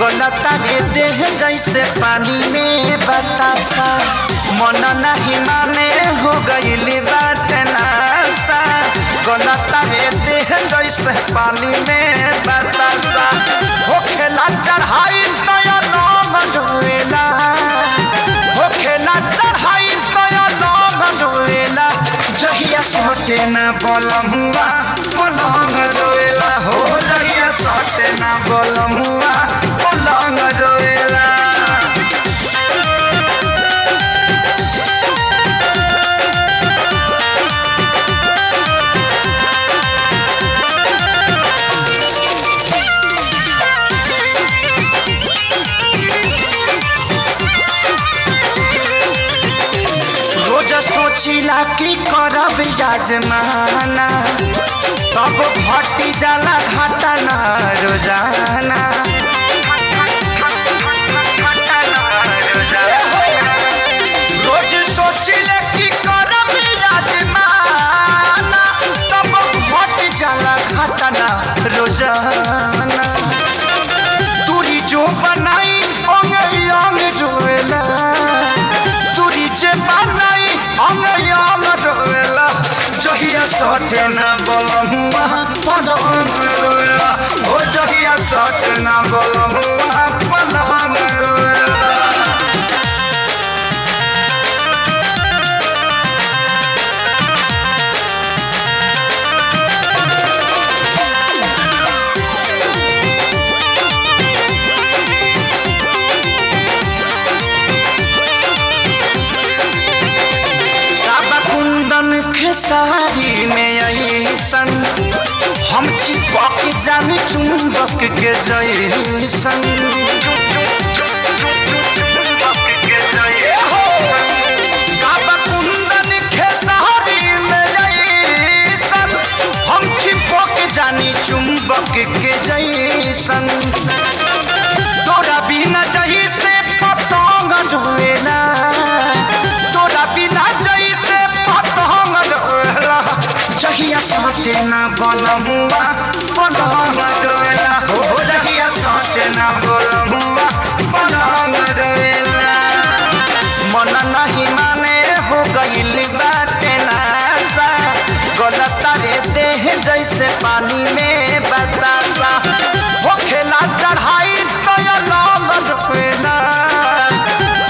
गलता रे देह जैसे पानी में बतासा मन नहीं माने हो गई बात नासा गलता रे देह जैसे पानी में बतासा हो खेला चढ़ाई नया नाम जोएला हो खेला चढ़ाई नया नाम जोएला जहिया सोटे न बोलमुआ पलंग रोएला हो जहिया सोटे न बोलमुआ पलंग रोएला सोचिला की करब याजमाना तब घटी जाला घटना रोजाना रोज सोचिले की करब याजमाना तब घटी जाला घटना रोजाना दूरी जो बनाई अंग अंग रोएला दूरी जे बनाई अंग रोएला जहिया सटे न बोलमुआ पलंग रोएला ओ जहिया सटे न बोलमुआ पलंग रोएला खेसारी में ऐसन हम चिपक जाने चुंबक के जैसन कुंदन खेसारी में ऐसन हम चिपक जाने चुंबक के जैसन तोरा बिना जही से पतंग ढोएला तोरा बिना जही से पतंग ढोएला जहिया सटे न बोलमुआ पलंग रोएला हो जहिया सटे न बोलमुआ पलंग रोएला मन नहीं माने हो गइल बात नासा गलता रे देह जैसे पानी में बतासा हो खेला चढ़ाई तया नाम रोएला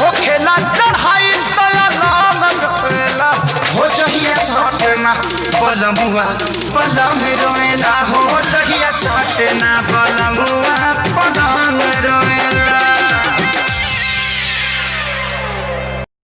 हो खेला चढ़ाई तया नाम रोएला हो जहिया सटे न बोलमुआ पलंग रोएला हो जहिया सटे न बोलमुआ पलंग रोएला।